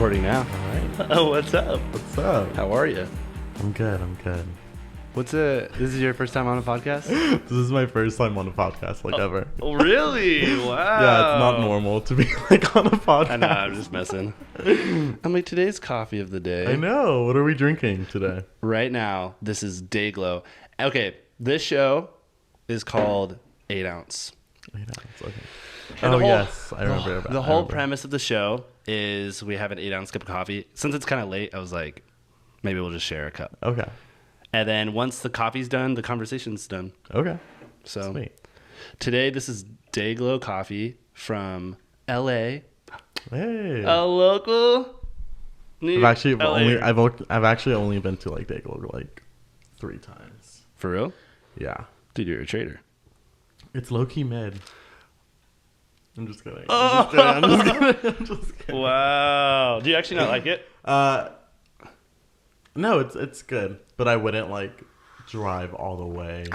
recording now. All right. Oh, what's up? What's up? How are you? I'm good. This is your first time on a podcast? This is my first time on a podcast, ever. Oh, really? Wow. Yeah, it's not normal to be on a podcast. I know, I'm just messing. I'm like, today's coffee of the day. I know. What are we drinking today? Right now, this is Dayglow. Okay, this show is called 8 Ounce. 8 ounce, okay. And Yes, I remember. The whole premise of the show is we have an 8 ounce cup of coffee. Since it's kind of late, I was like, maybe we'll just share a cup. Okay. And then once the coffee's done, the conversation's done. Okay. So Sweet. Today, this is Dayglow Coffee from LA. Hey. A local. I've actually only been to Dayglow 3 times. For real? Yeah. Dude, you're a traitor. It's low key mid. I'm just kidding. Oh. I'm just kidding. Wow. Do you actually not like it? No, it's good, but I wouldn't drive all the way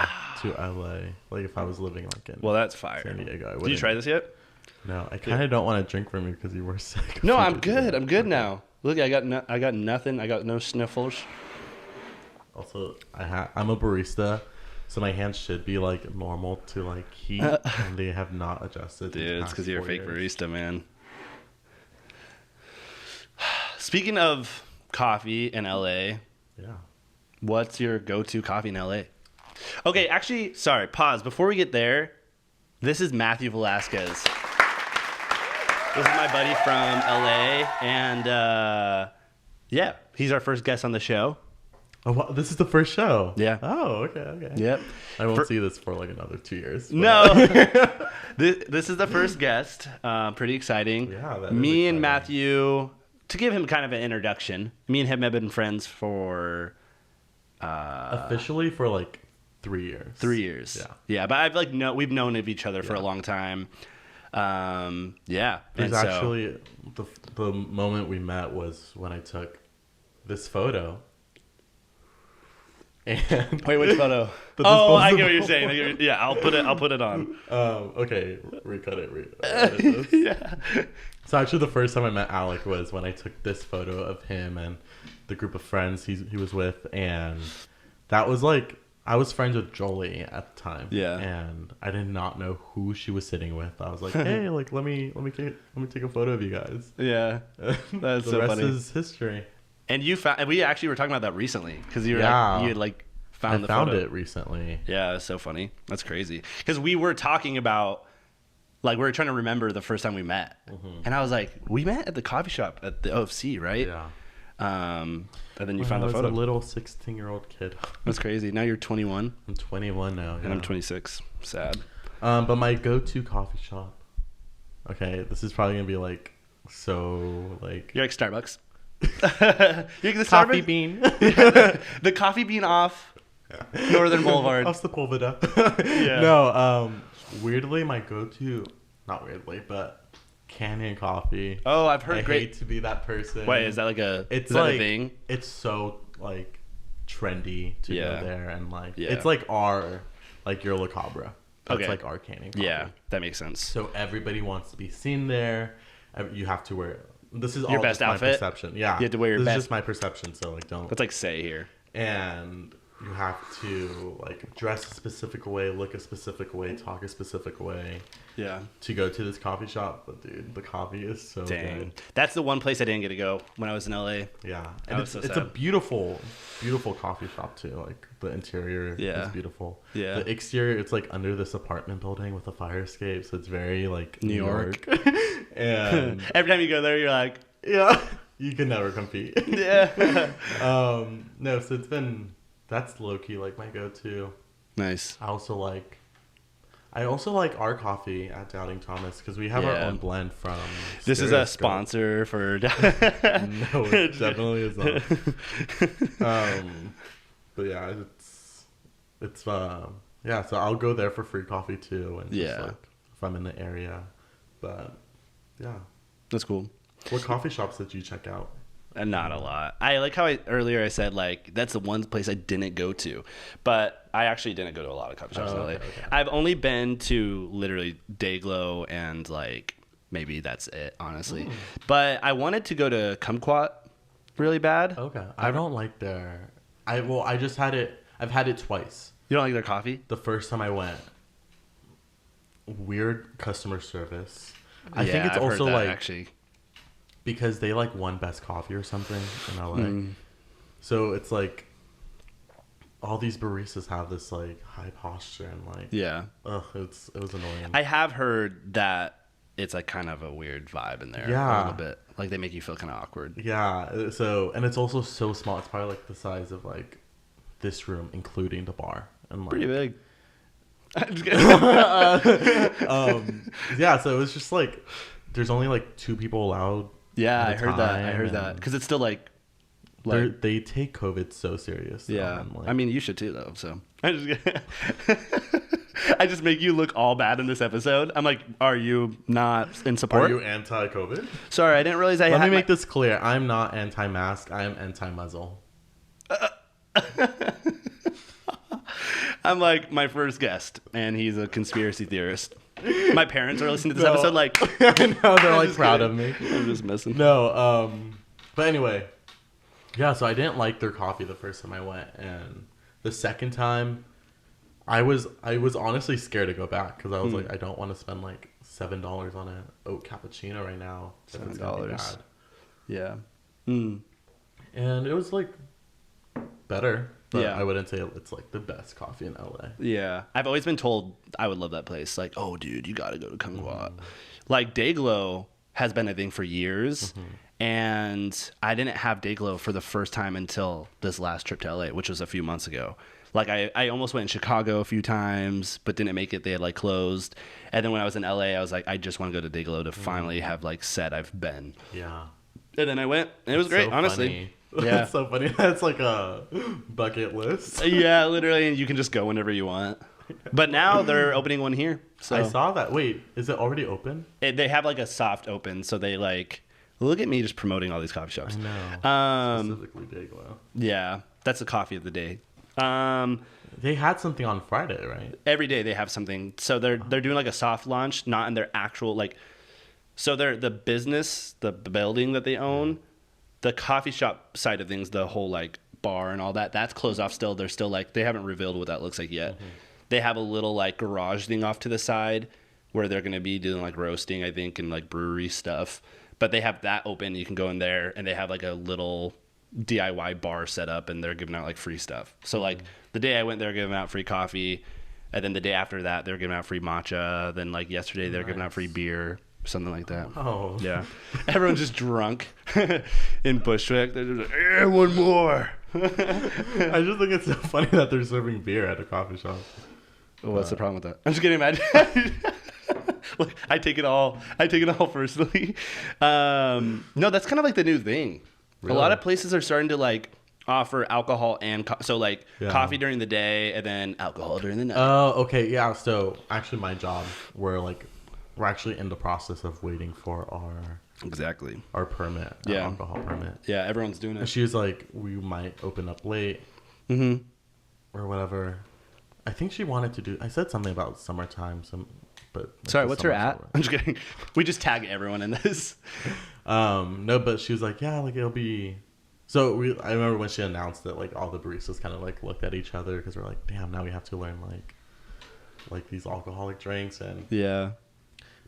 to LA. If I was living in Well, that's fire. San Diego, I wouldn't. Did you try this yet? No, I kind of don't want to drink from you because you were sick. No, I'm good. I'm good now. Look, I got nothing. I got no sniffles. Also, I'm a barista, so my hands should be normal to heat, and they have not adjusted. Dude, it's because you're a fake barista, man. Speaking of coffee in LA, yeah. What's your go-to coffee in LA? Okay, actually, sorry, pause. Before we get there, this is Matthew Velasquez. This is my buddy from LA, and yeah, he's our first guest on the show. Oh, wow, this is the first show. Yeah. Oh, okay. Yep. I won't see this for another 2 years. But. No. This is the first guest. Pretty exciting. Yeah, that is Me exciting. and Matthew, to give him kind of an introduction, me and him have been friends for officially for 3 years. 3 years. Yeah. Yeah, but we've known of each other for a long time. Yeah. There's actually the moment we met was when I took this photo. And Wait, which photo? I get what you're saying. Yeah, I'll put it on. Okay, recut it. Yeah. So actually, the first time I met Alec was when I took this photo of him and the group of friends he was with, and that was I was friends with Jolie at the time. Yeah. And I did not know who she was sitting with. I was like, hey, let me take a photo of you guys. Yeah. That's the so rest funny. is history. And we actually were talking about that recently because you had found the found photo. it recently. Yeah, that's so funny. That's crazy. Because we were talking about, we were trying to remember the first time we met. Mm-hmm. And I was like, we met at the coffee shop at the OFC, right? Yeah. And then you found the photo. I was a little 16-year-old kid. That's crazy. Now you're 21. I'm 21 now. Yeah. And I'm 26. Sad. But my go-to coffee shop. Okay, this is probably going to be so You're like Starbucks. You're the coffee Starbucks? bean. The coffee bean off Northern Boulevard. Off Sepulveda. Yeah. No, weirdly, my go-to, not weirdly, but Canyon Coffee. Oh, I've heard I great. hate to be that person. Wait, is that it's is that a thing? It's so trendy to go there, and it's our your La Cabra. That's Okay. our Canyon Coffee. Yeah, that makes sense. So everybody wants to be seen there. You have to wear. This is Your all best just outfit? my perception. Yeah, You have to wear your this best. is just my perception. So don't. Let's say here. And you have to dress a specific way, look a specific way, talk a specific way. Yeah. To go to this coffee shop, but dude, the coffee is so good. That's the one place I didn't get to go when I was in LA. Yeah, and it's a beautiful coffee shop too. The interior is beautiful. Yeah. The exterior, it's under this apartment building with a fire escape, so it's very New York. And every time you go there, you're like, yeah, you can never compete. Yeah. No, so that's low key my go-to. Nice. I also like our coffee at Doubting Thomas because we have our own blend from. This is a sponsor for. No, it definitely is not. But yeah, it's yeah. So I'll go there for free coffee too, and just, if I'm in the area. But yeah, that's cool. What coffee shops did you check out? And not a lot. I like how earlier I said that's the one place I didn't go to, but I actually didn't go to a lot of coffee shops in LA. Okay. I've only been to literally Dayglow and maybe that's it, honestly. But I wanted to go to Kumquat really bad. Okay. I don't like their... I just had it... I've had it twice. You don't like their coffee? The first time I went, weird customer service. I think it's I've also heard that, like... actually. Because they like won best coffee or something in LA. So it's like... all these baristas have this like high posture and like it was annoying. I have heard that it's like kind of a weird vibe in there a little bit. Like they make you feel kind of awkward. Yeah. So and it's also so small. It's probably like the size of like this room, including the bar. And like, pretty big. Yeah. So it was just like there's only like 2 people allowed. Yeah, I heard that because it's still like they take COVID so serious. Yeah, and, like, I mean you should too though. So I just make you look all bad in this episode. I'm like, are you not in support? Are you anti-COVID? Sorry, I didn't realize Let me make this clear. I'm not anti-mask. I am anti-muzzle. I'm like my first guest, and he's a conspiracy theorist. My parents are listening to this episode like, I know, they're like proud of me. I'm just messing. No, but anyway, yeah, so I didn't like their coffee the first time I went, and the second time I was honestly scared to go back because I was like, I don't want to spend like $7 on an oat cappuccino right now. $7. Yeah. And it was like better, but I wouldn't say it's like the best coffee in LA. Yeah. I've always been told I would love that place. Like, oh dude, you gotta go to Kumquat. Like Dayglow has been a thing for years. And I didn't have Dayglow for the first time until this last trip to LA, which was a few months ago. Like I almost went in Chicago a few times, but didn't make it. They had like closed. And then when I was in LA, I was like, I just want to go to Dayglow to finally have like said I've been. Yeah. And then I went, and it was great, honestly. Funny. Yeah. That's so funny. That's like a bucket list. Yeah, literally, and you can just go whenever you want. But now they're opening one here. So I saw that. Wait, is it already open? They have like a soft open, so they like look at me just promoting all these coffee shops. I know. Specifically Dayglow. Yeah, that's the coffee of the day. They had something on Friday, right? Every day they have something. So they're doing like a soft launch, not in their actual like. So they're the business, the building that they own, the coffee shop side of things, the whole like bar and all that. That's closed off still. They're still like they haven't revealed what that looks like yet. They have a little like garage thing off to the side where they're gonna be doing like roasting, I think, and like brewery stuff. But they have that open. You can go in there, and they have like a little DIY bar set up, and they're giving out like free stuff. So like the day I went, they're giving out free coffee, and then the day after that, they're giving out free matcha. Then like yesterday, they're giving out free beer, something like that. Oh yeah, everyone's just drunk in Bushwick. They're just like, one more. I just think it's so funny that they're serving beer at a coffee shop. What's the problem with that? I'm just kidding. Look, I take it all personally. No, that's kind of like the new thing. Really? A lot of places are starting to like offer alcohol and so like coffee during the day and then alcohol during the night. Oh, okay, yeah. So actually, my job, we're actually in the process of waiting for our permit, our alcohol permit. Yeah, everyone's doing it. And she was like, we might open up late, or whatever. I think she wanted to do. I said something about summertime, but sorry, what's her at? I'm just kidding. We just tag everyone in this. No, but she was like, yeah, like it'll be. So I remember when she announced it, like all the baristas kind of like looked at each other because we're like, damn, now we have to learn like these alcoholic drinks and yeah.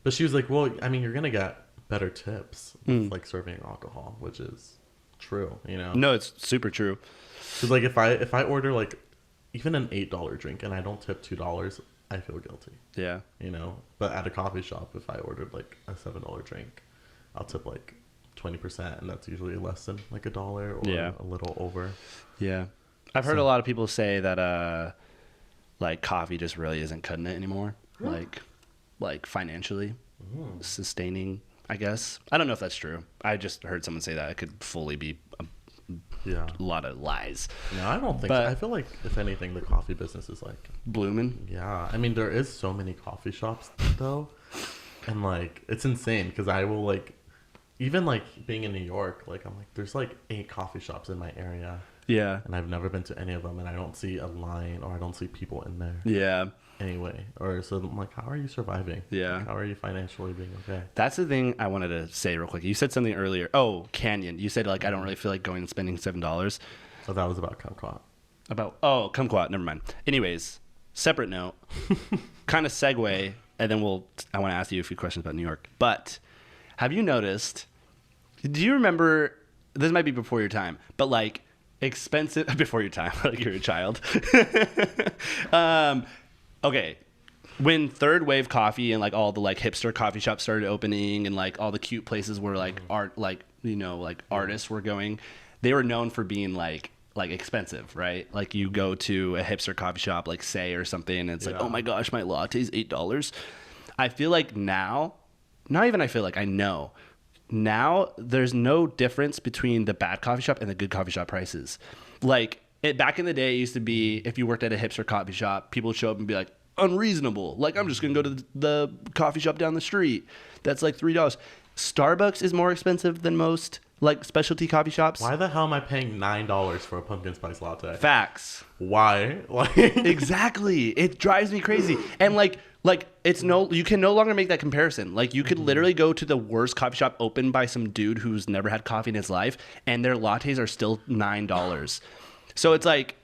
But she was like, well, I mean, you're gonna get better tips with, like serving alcohol, which is true, you know. No, it's super true. Because like if I order like even an $8 drink and I don't tip $2, I feel guilty. Yeah. You know, but at a coffee shop, if I ordered like a $7 drink, I'll tip like 20%, and that's usually less than like $1 or a little over. Yeah. I've heard a lot of people say that like coffee just really isn't cutting it anymore. Like financially sustaining, I guess. I don't know if that's true. I just heard someone say that. It could fully be a lot of lies. No, I don't think so. I feel like if anything, the coffee business is like blooming. Yeah. I mean, there is so many coffee shops though. And like, it's insane because I will like, even like being in New York, like I'm like, there's like 8 coffee shops in my area. Yeah. And I've never been to any of them, and I don't see a line or I don't see people in there. Yeah. Anyway, or so I'm like, how are you surviving? Yeah. Like, how are you financially being okay? That's the thing I wanted to say real quick. You said something earlier. Oh, Canyon. You said like I don't really feel like going and spending $7. So that was about kumquat. Kumquat. Never mind. Anyways, separate note. Kind of segue, and then I want to ask you a few questions about New York. But have you noticed? Do you remember? This might be before your time, but like expensive before your time, like you're a child. Okay, when third wave coffee and like all the like hipster coffee shops started opening and like all the cute places where like art, like like artists were going, they were known for being like expensive, right? Like you go to a hipster coffee shop like Say or something and it's like, oh my gosh, my latte's $8. I feel like now, not even I feel like, I know now there's no difference between the bad coffee shop and the good coffee shop prices. Like back in the day, it used to be if you worked at a hipster coffee shop, people would show up and be like, unreasonable. Like, I'm just going to go to the coffee shop down the street. That's like $3. Starbucks is more expensive than most like specialty coffee shops. Why the hell am I paying $9 for a pumpkin spice latte? Facts. Why? Like exactly. It drives me crazy. And like you can no longer make that comparison. Like you could literally go to the worst coffee shop opened by some dude who's never had coffee in his life and their lattes are still $9. So it's like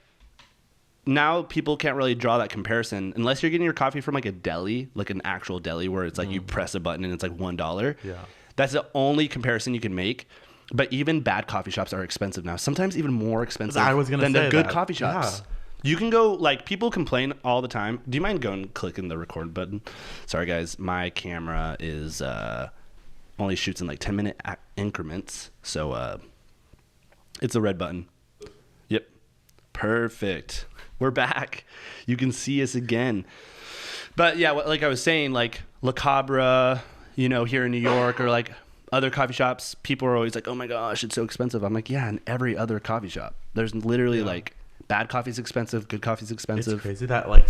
now people can't really draw that comparison unless you're getting your coffee from like a deli, like an actual deli where it's like you press a button and it's like $1. Yeah. That's the only comparison you can make. But even bad coffee shops are expensive now. Sometimes even more expensive than the good coffee shops. Yeah. You can go, like, people complain all the time. Do you mind going and clicking the record button? Sorry, guys. My camera is only shoots in like 10-minute increments. So it's a red button. Yep. Perfect. We're back. You can see us again. But yeah, like I was saying, like La Cabra, here in New York or like other coffee shops, people are always like, oh my gosh, it's so expensive. I'm like, yeah, in every other coffee shop. There's literally like bad coffee's expensive, good coffe's expensive. It's crazy that like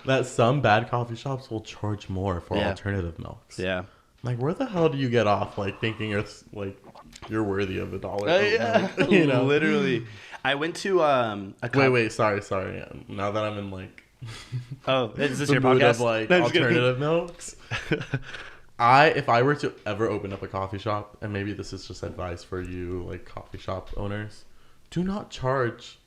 that some bad coffee shops will charge more for alternative milks. Yeah. Like, where the hell do you get off like thinking it's like you're worthy of $1? Yeah. Literally. I went to wait, sorry. Now that I'm in like is this your podcast? Of, like alternative milks. If I were to ever open up a coffee shop, and maybe this is just advice for you, like coffee shop owners, do not charge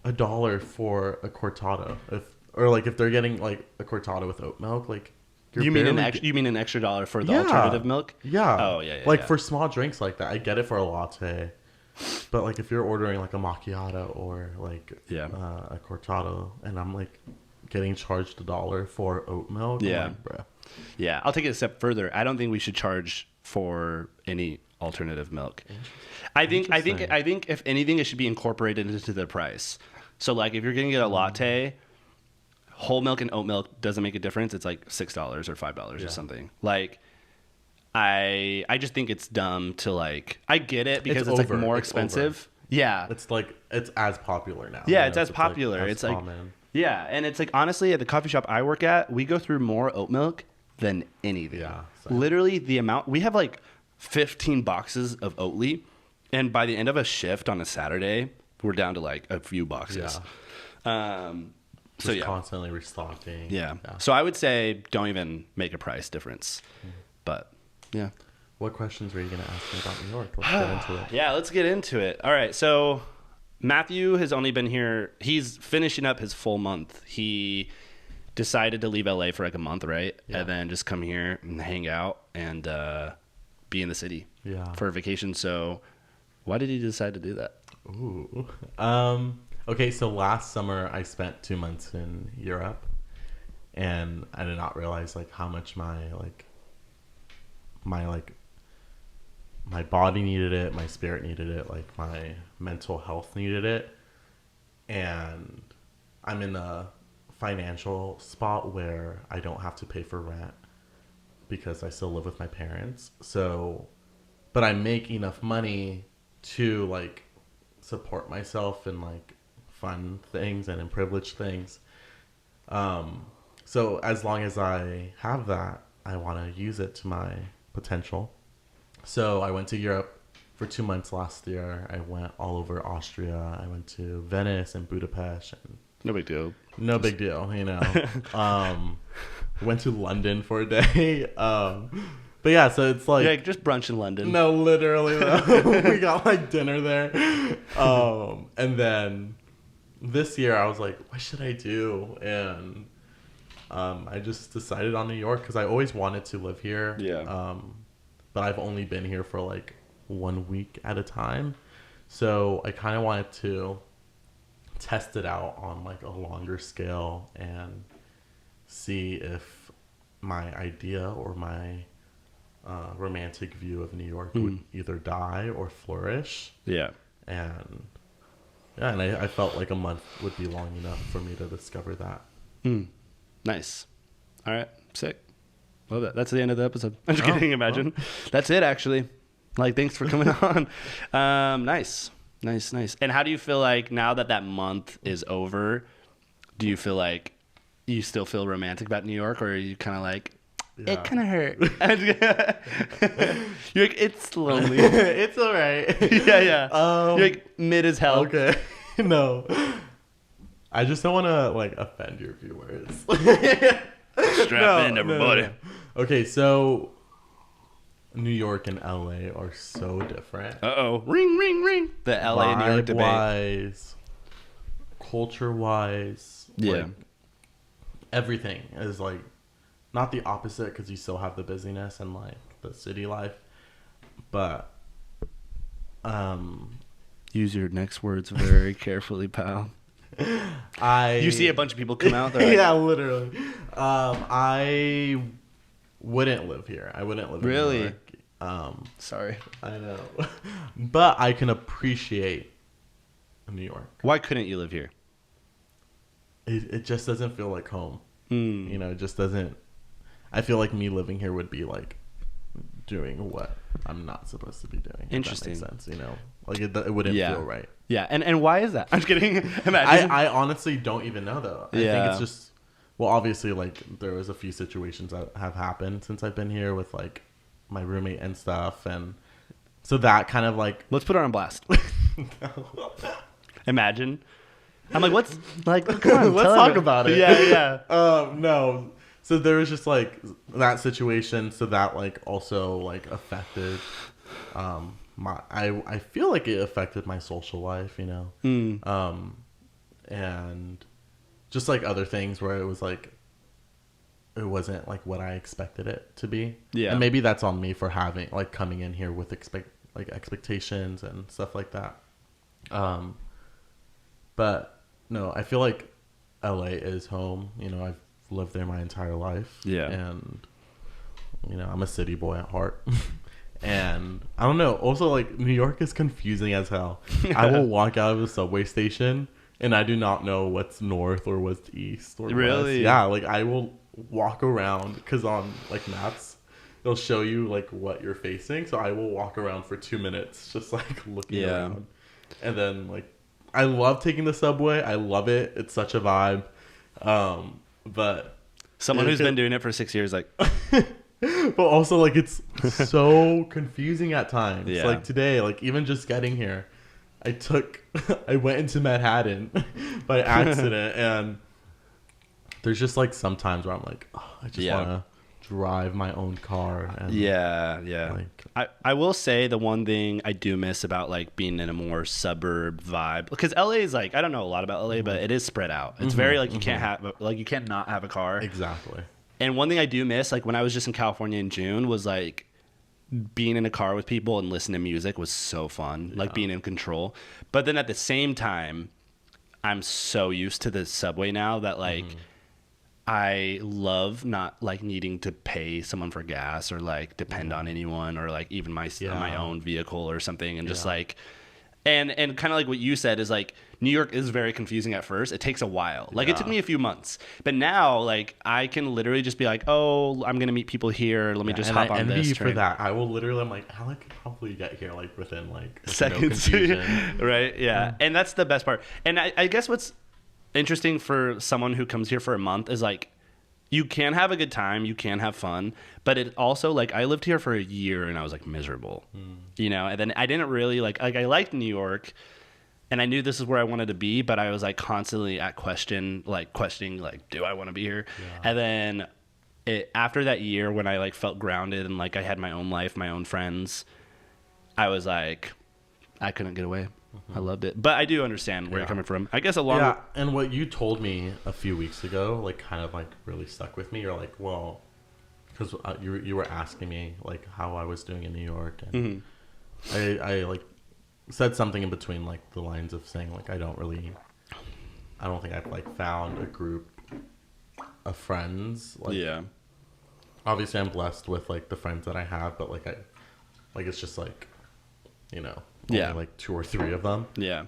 $1 for a cortado. If they're getting like a cortado with oat milk, like you mean an extra $1 for the alternative milk? Yeah. Oh yeah. Like for small drinks like that, I get it for a latte, but like if you're ordering like a macchiato or like a cortado, and I'm like getting charged $1 for oat milk, yeah, I'm like, bruh. Yeah, I'll take it a step further. I don't think we should charge for any alternative milk. I think if anything, it should be incorporated into the price. So like if you're going to get a latte, whole milk and oat milk doesn't make a difference. It's like $6 or $5 or something. Like I just think it's dumb to like. I get it because it's like more expensive. Yeah, it's like it's as popular now. Yeah, it's as popular. It's like yeah, and it's like honestly at the coffee shop I work at, we go through more oat milk than anything. Yeah, literally the amount we have like 15 boxes of Oatly, and by the end of a shift on a Saturday, we're down to like a few boxes. Yeah. So yeah, constantly restocking. Yeah. So I would say don't even make a price difference. But yeah. What questions were you going to ask me about New York? Let's get into it. Yeah, let's get into it. All right. So Matthew has only been here. He's finishing up his full month. He decided to leave LA for like a month, right? Yeah. And then just come here and hang out and be in the city for a vacation. So why did he decide to do that? Ooh. Okay, so last summer I spent 2 months in Europe, and I did not realize like how much my body needed it, my spirit needed it, like my mental health needed it. And I'm in a financial spot where I don't have to pay for rent because I still live with my parents. So, but I make enough money to like support myself in like fun things and in privileged things. So as long as I have that, I want to use it to my potential. So I went to Europe for 2 months last year. I went all over Austria. I went to Venice and Budapest. And no big deal. No big deal, you know. Went to London for a day. But yeah, so it's like... Yeah, just brunch in London. No, literally, though. We got like dinner there. And then this year I was like, what should I do? And I just decided on New York because I always wanted to live here. Yeah. But I've only been here for like 1 week at a time. So I kind of wanted to test it out on like a longer scale and see if my idea or my romantic view of New York would either die or flourish. Yeah. And I felt like a month would be long enough for me to discover that. Nice. All right. Sick. Love it. That's the end of the episode. I'm just kidding. Imagine. That's it, actually. Like, thanks for coming on. Nice. And how do you feel like now that that month is over, do you feel like you still feel romantic about New York, or are you kind of like, it kind of hurt? You're like, it's lonely. It's all right. Yeah. You're like, mid as hell. Okay. No. I just don't want to, like, offend your viewers. Strap in, everybody. No. Okay, so New York and LA are so different. Uh-oh. Ring, ring, ring. The LA and New York debate. Vibe-wise, culture-wise, like, everything is, like, not the opposite because you still have the busyness and, like, the city life. But, use your next words very carefully, pal. You see a bunch of people come out there. Like, yeah, literally. I wouldn't live here. I wouldn't live in New York. Sorry. I know. But I can appreciate New York. Why couldn't you live here? It just doesn't feel like home. You know, it just doesn't. I feel like me living here would be like doing what I'm not supposed to be doing. Interesting. If that makes sense, you know? Like it wouldn't feel right. Yeah, and why is that? I'm just kidding. Imagine. I honestly don't even know, though. I think it's just... Well, obviously, like, there was a few situations that have happened since I've been here with, like, my roommate and stuff. And so that kind of, like... Let's put her on blast. Imagine. I'm like, what's... Like, come on, let's talk about it. Yeah. No. So there was just, like, that situation. So that, like, also, like, affected... I feel like it affected my social life, you know? And just like other things where it was like, it wasn't like what I expected it to be. Yeah. And maybe that's on me for having, like, coming in here with expectations and stuff like that. But no, I feel like LA is home. You know, I've lived there my entire life. Yeah. And, you know, I'm a city boy at heart. And I don't know. Also, like, New York is confusing as hell. I will walk out of the subway station and I do not know what's north or what's east or really? West. Yeah, like, I will walk around because on, like, maps, they'll show you, like, what you're facing. So I will walk around for 2 minutes just, like, looking around. And then, like, I love taking the subway. I love it. It's such a vibe. But someone who's been doing it for 6 years, like... But also, like, it's so confusing at times. Yeah. Like, today, like, even just getting here, I went into Manhattan by accident, and there's just, like, some times where I'm like, oh, I just want to drive my own car. And, like, I will say the one thing I do miss about, like, being in a more suburb vibe, because LA is, like, I don't know a lot about LA, but it is spread out. It's very, like, you can't not have a car. Exactly. And one thing I do miss, like, when I was just in California in June, was, like, being in a car with people and listening to music was so fun, like, being in control. But then at the same time, I'm so used to the subway now that, like, I love not, like, needing to pay someone for gas or, like, depend on anyone or, like, even my own vehicle or something. And just, like... And kind of like what you said is, like, New York is very confusing at first. It takes a while. Like, it took me a few months. But now, like, I can literally just be like, oh, I'm going to meet people here. Let me just hop on this train. And I envy you for that. I will literally, I'm like, how will you get here, like, within, like, seconds. No confusion. Right? Yeah. And that's the best part. And I guess what's interesting for someone who comes here for a month is, like, you can have a good time, you can have fun, but it also, like, I lived here for a year and I was like miserable, you know, and then I didn't really like I liked New York and I knew this is where I wanted to be, but I was like constantly questioning, like, do I want to be here? Yeah. And then after that year when I like felt grounded and like I had my own life, my own friends, I was like, I couldn't get away. I loved it. But I do understand where you're coming from. I guess and what you told me a few weeks ago, like, kind of, like, really stuck with me. You're like, well, because you were asking me, like, how I was doing in New York. And I, like, said something in between, like, the lines of saying, like, I don't think I've, like, found a group of friends. Like, yeah. Obviously, I'm blessed with, like, the friends that I have. But, like, it's just, like, you know. Only like 2 or 3 of them. Yeah.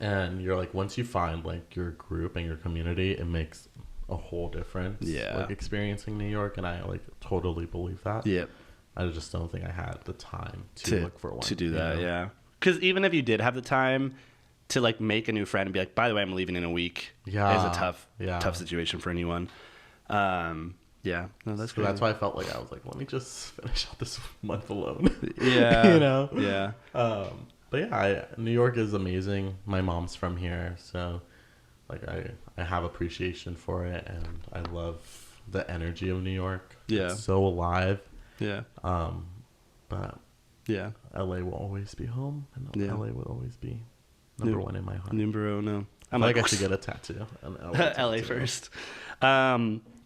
And you're like, once you find like your group and your community, it makes a whole difference. Yeah. Like experiencing New York, and I like totally believe that. Yep. I just don't think I had the time to look for one. To do that, yeah. Because even if you did have the time to like make a new friend and be like, by the way, I'm leaving in a week. Yeah. Is a tough situation for anyone. Yeah, no, that's good. So that's why I felt like I was like, let me just finish out this month alone. Yeah, you know. Yeah. But yeah, New York is amazing. My mom's from here, so like I have appreciation for it, and I love the energy of New York. Yeah, it's so alive. Yeah. But yeah, LA will always be home, and LA will always be number one in my heart. Numero uno. I'm like, I should get a tattoo. LA first.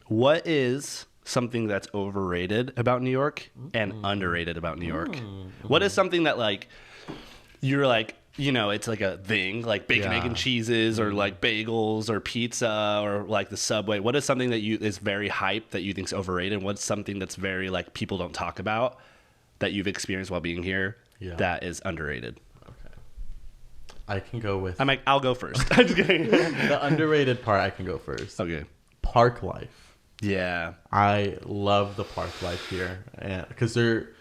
What is something that's overrated about New York and underrated about New York? What is something that like you're like, you know, it's like a thing, like bacon, egg, and cheeses, or like bagels, or pizza, or like the Subway? What is something that is very hype that you think is overrated? What's something that's very like people don't talk about that you've experienced while being here that is underrated? Okay, I can go with. I'm like, I'll go first. I'm just kidding. The underrated part, I can go first. Okay. Park life. Yeah, I love the park life here, and because they're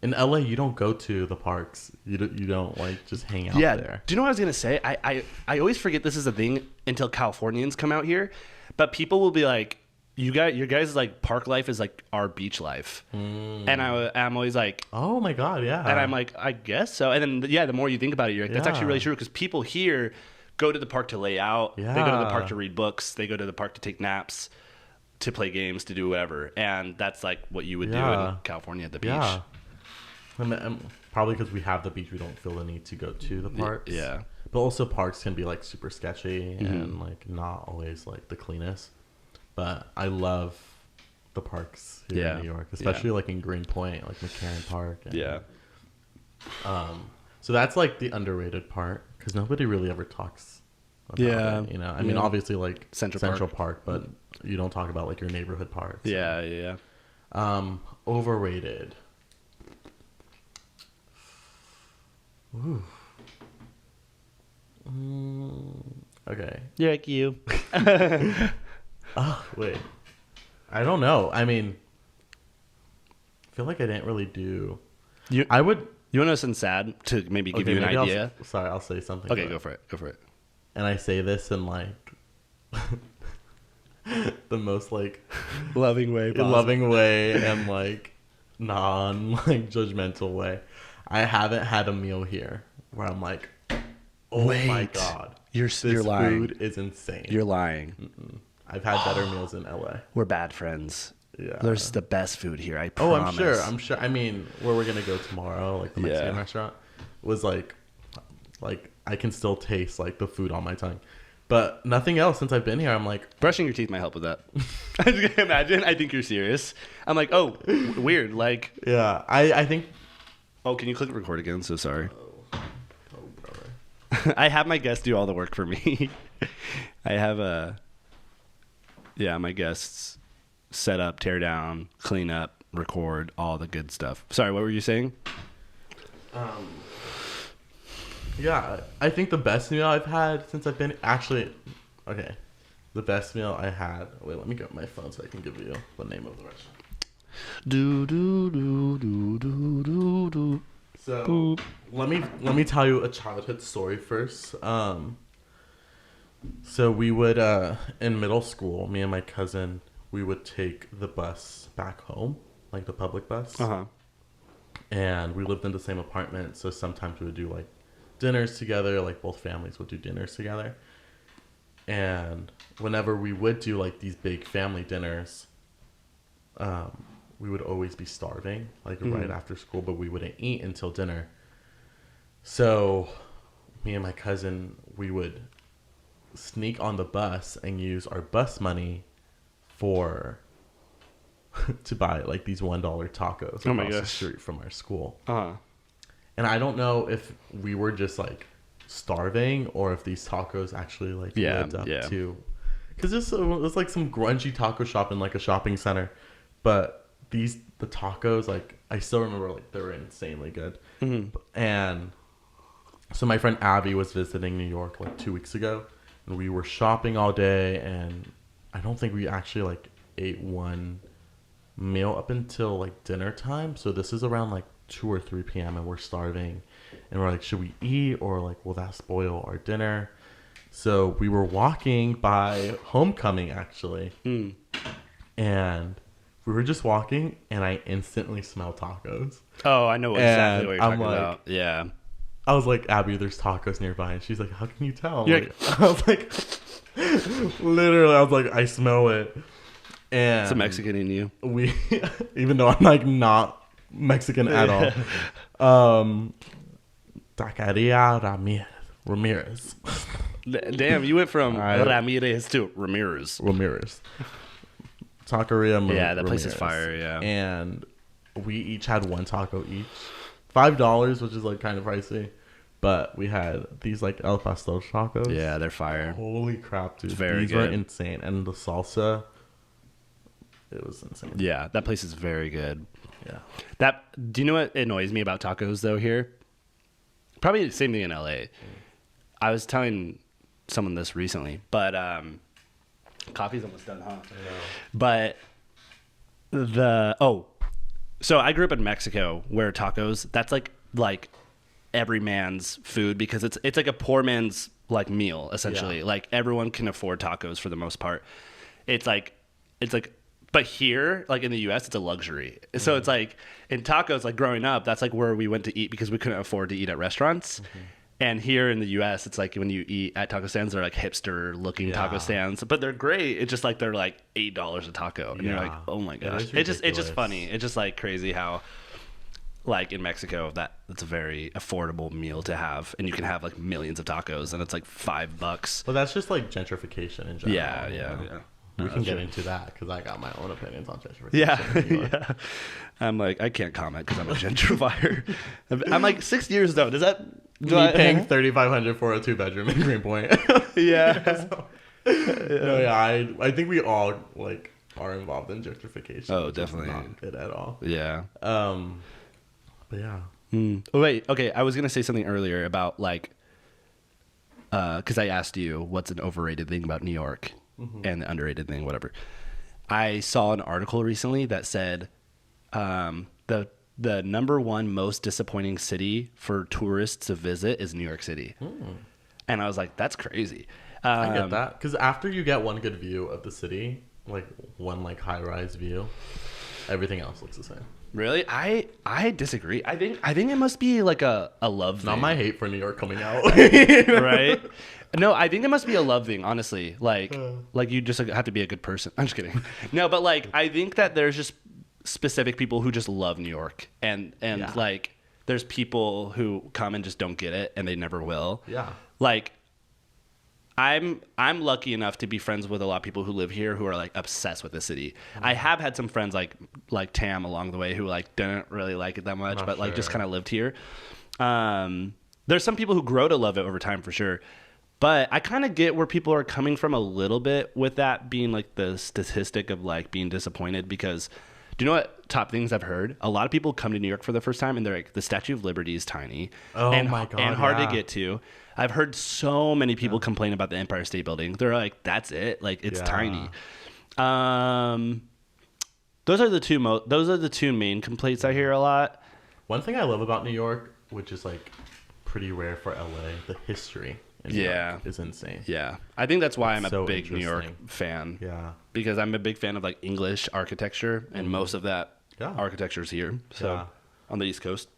in LA, you don't go to the parks. You don't like just hang out there. Do you know what I was gonna say? I always forget this is a thing until Californians come out here, but people will be like, your guys' like park life is like our beach life, and I'm always like, oh my god, yeah, and I'm like, I guess so. And then the more you think about it, you're like, that's actually really true, because people here go to the park to lay out, they go to the park to read books, they go to the park to take naps, to play games, to do whatever, and that's like what you would do in California at the beach. Yeah, and probably because we have the beach, we don't feel the need to go to the parks. Yeah, but also parks can be like super sketchy and like not always like the cleanest. But I love the parks here in New York, especially like in Greenpoint, like McCarran Park. And, so that's like the underrated part, because nobody really ever talks about it, you know. I mean, obviously like Central Park, but you don't talk about like your neighborhood parks. Yeah. Overrated. Ooh. Okay. Yeah, like you. Oh, wait. I don't know. I mean, I feel like I didn't really do. You want to know something sad to maybe give you an idea? I'll say something. Okay, go for it. And I say this in like the most like loving way and like non like judgmental way. I haven't had a meal here where I'm like, oh my god, this lying. Food is insane. You're lying. I've had better meals in LA. We're bad friends. Yeah, there's the best food here, I promise. Oh, I'm sure. I mean, where we're gonna go tomorrow, like the Mexican restaurant, was like I can still taste like the food on my tongue. But nothing else since I've been here. I'm like, brushing your teeth might help with that. I just can't imagine. I think you're serious. I'm like, oh, weird. Like, yeah, I think. Oh, can you click record again? So sorry. Oh brother. I have my guests do all the work for me. I have my guests set up, tear down, clean up, record, all the good stuff. Sorry, what were you saying? Yeah, I think the best meal I've had since I've been the best meal I had. Wait, let me get my phone so I can give you the name of the restaurant. So boop. let me tell you a childhood story first. So we would in middle school, me and my cousin, we would take the bus back home, like the public bus. Uh-huh. And we lived in the same apartment, so sometimes we would do like dinners together, like both families would do dinners together. And whenever we would do like these big family dinners, we would always be starving, like right after school, but we wouldn't eat until dinner. So me and my cousin, we would sneak on the bus and use our bus money for to buy like these $1 tacos across the street from our school. Uh-huh. And I don't know if we were just like starving or if these tacos actually like lived up to, because it was like some grungy taco shop in like a shopping center, but the tacos, like I still remember, like they were insanely good. And so my friend Abby was visiting New York like 2 weeks ago, and we were shopping all day, and I don't think we actually like ate one meal up until like dinner time. So this is around like 2 or 3 p.m. and we're starving, and we're like, should we eat, or like will that spoil our dinner? So we were walking by Homecoming actually, and we were just walking, and I instantly smelled tacos. Oh, I know exactly what you're talking about. Yeah. I was like, Abby, there's tacos nearby. And she's like, how can you tell? I was like, literally, I was like, I smell it. And it's a Mexican in you. We, even though I'm like not Mexican at all. Taqueria Ramirez. Damn, you went from Ramirez to Ramirez. Taqueria Ramirez. Yeah, that place is fire, yeah. And we each had one taco each. $5, which is like kind of pricey. But we had these like El Pastor tacos. Yeah, they're fire. Holy crap, dude. It's very These good. were insane. And the salsa, it was insane. Yeah, that place is very good. Yeah. Do you know what annoys me about tacos though here? Probably the same thing in LA. I was telling someone this recently, but coffee's almost done, huh? But so I grew up in Mexico where tacos, that's like every man's food, because it's like a poor man's like meal essentially. Like everyone can afford tacos for the most part. It's like but here, like in the US, it's a luxury. So it's like in tacos, like growing up, that's like where we went to eat because we couldn't afford to eat at restaurants. And here in the US, it's like when you eat at taco stands, they're like hipster looking taco stands, but they're great. It's just like they're like $8 a taco, and you're like, oh my gosh, it's just funny. It's just like crazy how like in Mexico that's a very affordable meal to have, and you can have like millions of tacos, and it's like $5. Well, that's just like gentrification in general. Yeah. We can get into that because I got my own opinions on gentrification. Yeah. I'm like, I can't comment because I'm a gentrifier. I'm like 6 years though. Does that paying $3,500 for a 2-bedroom in Greenpoint? Yeah. I think we all like are involved in gentrification. Oh, definitely. Not good at all. Yeah. But yeah. Oh wait. Okay. I was gonna say something earlier about like, because I asked you what's an overrated thing about New York. And the underrated thing, whatever. I saw an article recently that said the number one most disappointing city for tourists to visit is New York City. And I was like, that's crazy. I get that, because after you get one good view of the city, like one like high-rise view, everything else looks the same. Really? I disagree. I think it must be like a love thing. Not my hate for New York coming out. Right? No, I think it must be a love thing, honestly. Like you just have to be a good person. I'm just kidding. No, but like I think that there's just specific people who just love New York, and like there's people who come and just don't get it, and they never will. Yeah. Like I'm lucky enough to be friends with a lot of people who live here who are like obsessed with the city. I have had some friends like Tam along the way who like didn't really like it that much, but like just kind of lived here. There's some people who grow to love it over time for sure. But I kind of get where people are coming from a little bit with that being like the statistic of like being disappointed, because do you know what top things I've heard? A lot of people come to New York for the first time and they're like, the Statue of Liberty is tiny and hard to get to. I've heard so many people complain about the Empire State Building. They're like, that's it. Like it's tiny. Those are the two main complaints I hear a lot. One thing I love about New York, which is like pretty rare for LA, the history. in New York is insane. Yeah. I think that's why I'm a so big New York fan. Yeah. Because I'm a big fan of like English architecture, and most of that architecture is here. So on the East Coast.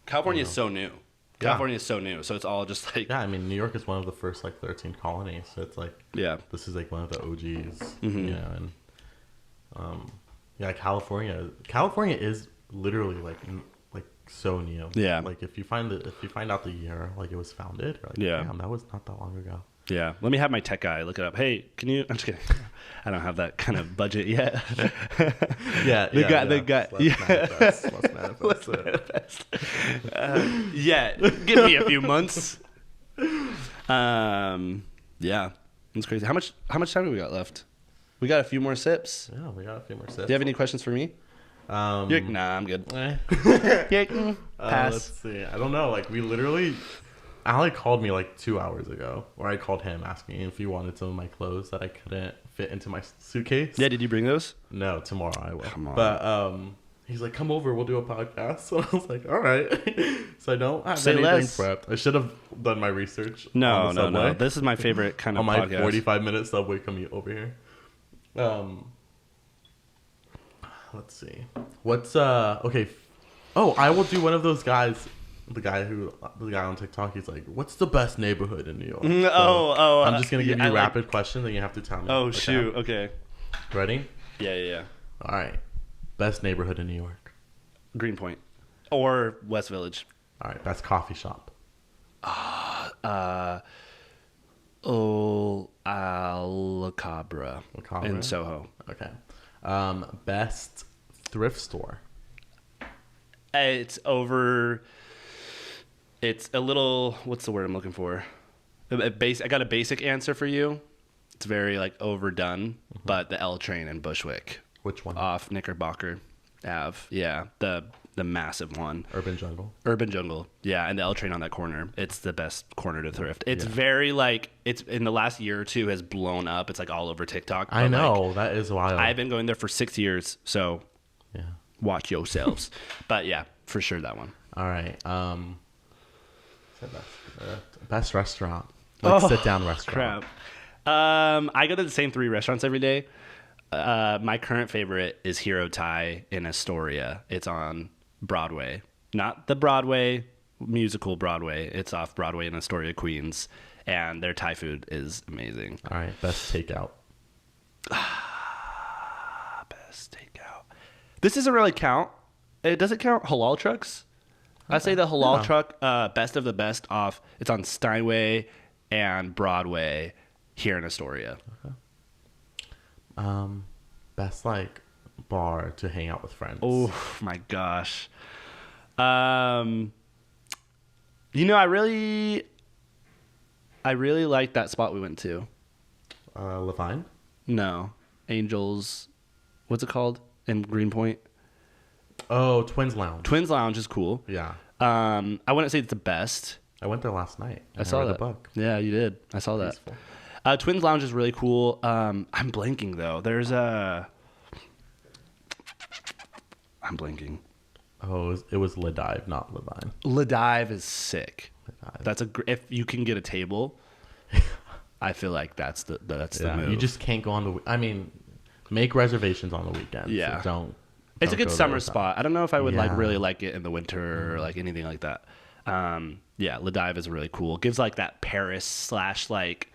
California is so new. California is so new, so it's all just like... Yeah, I mean, New York is one of the first, like, 13 colonies, so it's like... Yeah. This is, like, one of the OGs, you know, and... California is literally, like, so new. Yeah. Like, if you find out the year, like, it was founded, like, damn, that was not that long ago. Yeah. Let me have my tech guy look it up. Hey, can you... I'm just kidding. I don't have that kind of budget yet. Let's manifest. Yeah. Give me a few months. Yeah. It's crazy. How much time do we got left? We got a few more sips. Yeah, we got a few more sips. Do you have any questions for me? Nah, I'm good. Pass. Let's see. I don't know. Like, we literally... Alec called me like 2 hours ago, or I called him asking if he wanted some of my clothes that I couldn't fit into my suitcase. Yeah, did you bring those? No, tomorrow I will. Come on. But he's like, come over, we'll do a podcast. So I was like, all right. So I don't have anything prepped. I should have done my research. No. This is my favorite kind of on podcast. my 45-minute subway commute over here. Let's see. What's okay? Oh, I will do one of those guys. The guy on TikTok, he's like, "What's the best neighborhood in New York?" So I'm just gonna give you rapid questions, and you have to tell me. Oh, shoot! Okay. Ready? Yeah. All right. Best neighborhood in New York. Greenpoint, or West Village. All right. Best coffee shop. La Cabra in Soho. Okay. Best thrift store. It's a little, what's the word I'm looking for? I got a basic answer for you. It's very like overdone, but the L train in Bushwick. Which one? Off Knickerbocker Ave. Yeah, the massive one. Urban Jungle. Yeah, and the L train on that corner. It's the best corner to thrift. It's very like, it's in the last year or two has blown up. It's like all over TikTok. I know, that is wild. I've been going there for 6 years, so watch yourselves. But yeah, for sure that one. All right. Best restaurant. Like sit down restaurant. Crap. I go to the same 3 restaurants every day. My current favorite is Hero Thai in Astoria. It's on Broadway. Not the Broadway musical Broadway. It's off Broadway in Astoria, Queens. And their Thai food is amazing. All right. Best takeout. Best takeout. This doesn't really count. Does it count halal trucks? I say the halal truck, best of the best off. It's on Steinway and Broadway here in Astoria. Okay. Best like bar to hang out with friends. Oh my gosh. You know, I really liked that spot we went to. Levine? No, Angels. What's it called in Greenpoint? Oh, Twins Lounge. Twins Lounge is cool. Yeah. I wouldn't say it's the best. I went there last night. I saw that. The book. Yeah, you did. I saw that. Peaceful. Twins Lounge is really cool. I'm blanking though. I'm blanking. Oh, it was Le Dive, not Levine. Le Dive is sick. Le Dive. That's if you can get a table. I feel like that's the move. You just can't go on the. I mean, make reservations on the weekends. Yeah. So don't. It's a good summer spot. I don't know if I would like really like it in the winter or like anything like that. Yeah, Le Dive is really cool. Gives like that Paris / like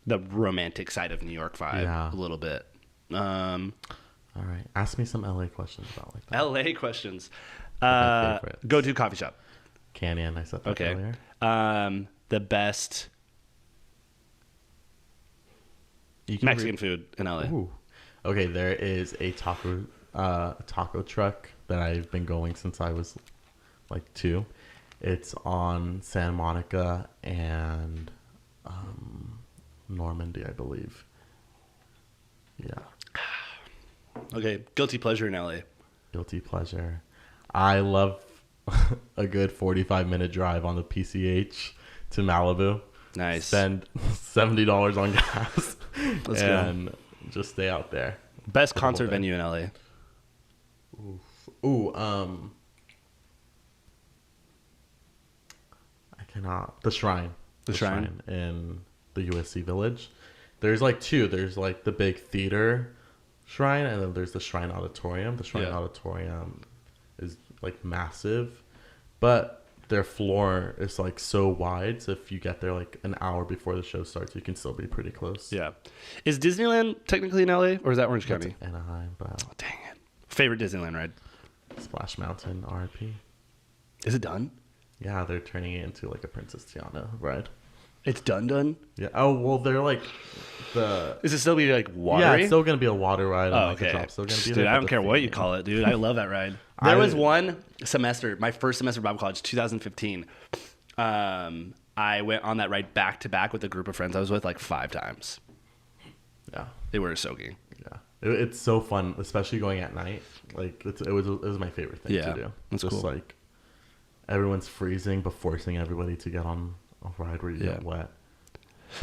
the romantic side of New York vibe a little bit. All right, ask me some LA questions about like that. LA questions. Go to coffee shop. Canyon, I said that earlier. The best Mexican food in LA. Ooh. Okay, there is a taco truck that I've been going since I was like 2. It's on Santa Monica and Normandy, I believe. Yeah. Okay, guilty pleasure in LA. Guilty pleasure. I love a good 45-minute drive on the PCH to Malibu. Nice. Spend $70 on gas Let's and go. Just stay out there. Best concert venue in LA. Ooh, I cannot. The Shrine. The Shrine in the USC Village. There's like two. There's like the big theater shrine, and then there's the Shrine Auditorium. The Shrine Auditorium is like massive, but their floor is like so wide, so if you get there like an hour before the show starts, you can still be pretty close. Yeah. Is Disneyland technically in LA, or is that Orange County? Anaheim, but dang it. Favorite Disneyland ride? Splash Mountain RIP. Is it done? Yeah, they're turning it into like a Princess Tiana ride. It's done? Yeah. Oh, well, they're like Is it still be like watery? Yeah, it's still gonna be a water ride. Oh, okay. Still gonna be dude, there, I don't care what you call it, dude. I love that ride. There was one semester, my first semester of Bible college, 2015. I went on that ride back to back with a group of friends I was with like 5 times. Yeah, they were soaking. Yeah, it's so fun, especially going at night. Like it was my favorite thing to do. That's just cool. Like everyone's freezing, but forcing everybody to get on a ride where you get wet.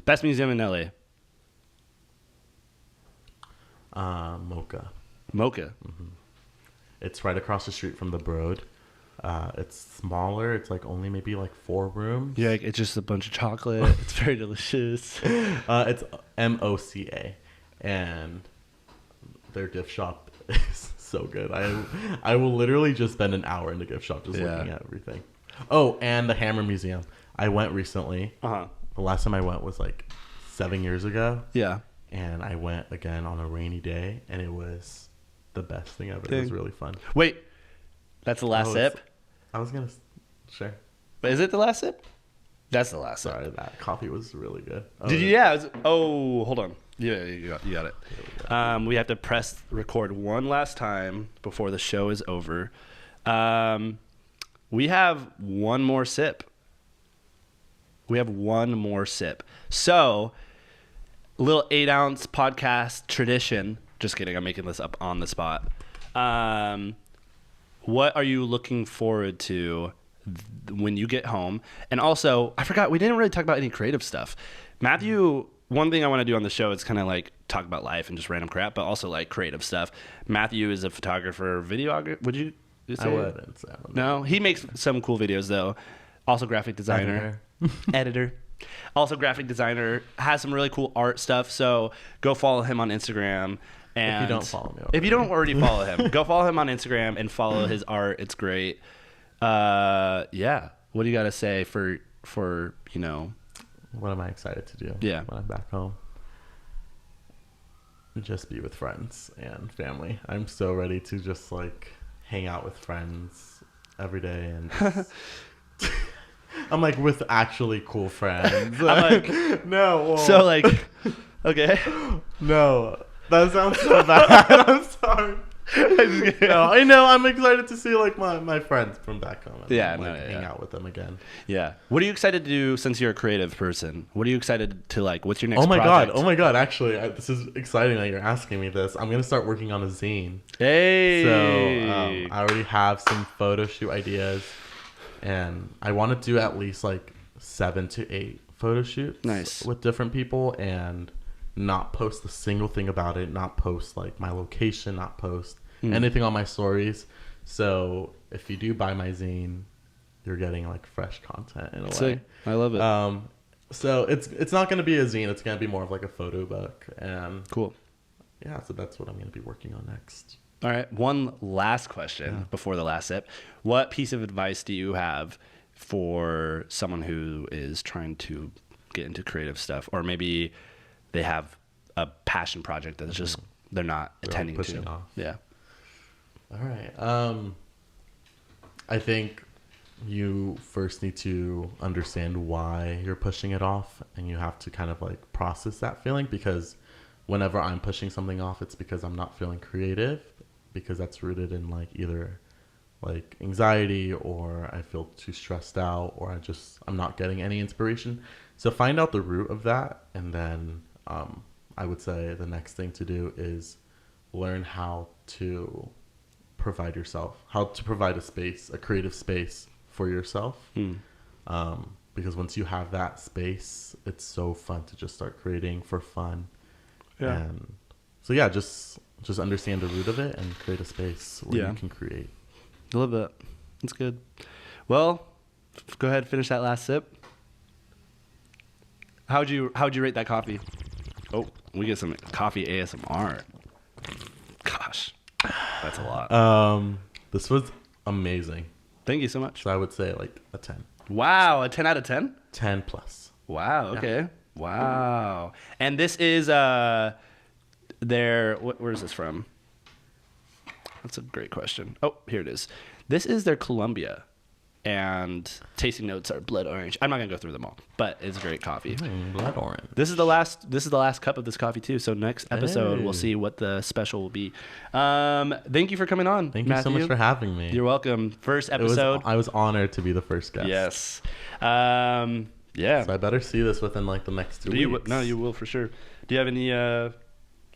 Best museum in LA. Mocha. Mm-hmm. It's right across the street from the Broad. It's smaller. It's like only maybe like 4 rooms. Yeah, it's just a bunch of chocolate. It's very delicious. It's MOCA, and their gift shop is so good. I will literally just spend an hour in the gift shop just looking at everything. Oh, and the Hammer Museum. I went recently. The last time I went was like 7 years ago. Yeah. And I went again on a rainy day, and it was the best thing ever. It was really fun. Wait, that's the last sip? I was going to share. But is it the last sip? That's the last sip. Sorry, that coffee was really good. Did you? Yeah. Hold on. Yeah, you got it. We have to press record one last time before the show is over. We have one more sip. So, little 8-ounce podcast tradition. Just kidding. I'm making this up on the spot. What are you looking forward to when you get home? And also, I forgot, we didn't really talk about any creative stuff. Matthew, one thing I want to do on the show is kind of like talk about life and just random crap, but also like creative stuff. Matthew is a photographer, videographer. Would you say? I wouldn't say. No, he makes some cool videos though. Also graphic designer. Editor. Also graphic designer. Has some really cool art stuff. So go follow him on Instagram. And if you don't follow me, if you don't already follow him, go follow him on Instagram and follow his art. It's great. Yeah. What do you got to say for what am I excited to do? Yeah. When I'm back home, just be with friends and family. I'm so ready to just like hang out with friends every day and. Just I'm like with actually cool friends. I'm like no. Well, so like, okay. No. That sounds so bad. I'm sorry. No, I know. I'm excited to see like my friends from back home. And, hang out with them again. Yeah. What are you excited to do since you're a creative person? What are you excited to like? What's your next? Oh my project? god! Actually, this is exciting that you're asking me this. I'm gonna start working on a zine. Hey. So I already have some photo shoot ideas, and I want to do at least like 7 to 8 photo shoots. With different people and. Not post a single thing about it, not post like my location, not post anything on my stories. So if you do buy my zine, you're getting like fresh content in a way. I love it. So it's not going to be a zine. It's going to be more of like a photo book. And cool. Yeah, so that's what I'm going to be working on next. All right. One last question before the last sip. What piece of advice do you have for someone who is trying to get into creative stuff, or maybe they have a passion project that's just they're not attending pushing to. Off. Yeah. All right. I think you first need to understand why you're pushing it off, and you have to kind of like process that feeling, because whenever I'm pushing something off, it's because I'm not feeling creative, because that's rooted in like either like anxiety, or I feel too stressed out, or I'm not getting any inspiration. So find out the root of that, and then I would say the next thing to do is learn how to provide a space, a creative space for yourself. Because once you have that space, it's so fun to just start creating for fun. Yeah. And so yeah, just understand the root of it and create a space where you can create. I love that. That's good. Well, go ahead and finish that last sip. How'd you rate that coffee? Oh, we get some coffee ASMR. Gosh, that's a lot. This was amazing. Thank you so much. So I would say like a 10. Wow, a 10 out of 10? 10 plus. Wow, okay. Yeah. Wow. And this is where is this from? That's a great question. Oh, here it is. This is their Colombia. And tasting notes are blood orange. I'm not gonna go through them all, but it's great coffee. Blood orange. This is the last cup of this coffee too. So next episode we'll see what the special will be. Thank you for coming on. Thank Matthew. you so much for having me. You're welcome. First episode. I was honored to be the first guest. Yes. Yeah. So I better see this within like the next 2 weeks. No, you will for sure. Do you have any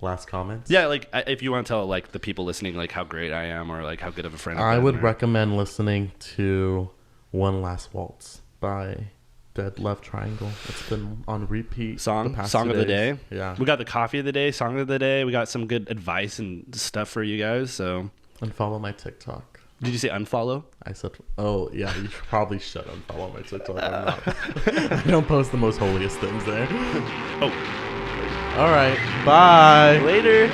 last comments? Yeah, like if you want to tell like the people listening like how great I am or like how good of a friend I would recommend listening to One Last Waltz by Dead Love Triangle. It's been on repeat. Song of the day. Yeah. We got the coffee of the day, song of the day. We got some good advice and stuff for you guys. So and follow my TikTok. Did you say unfollow? I said, oh yeah, you probably should unfollow my TikTok. I don't post the most holiest things there. Oh. All right. Bye. Later.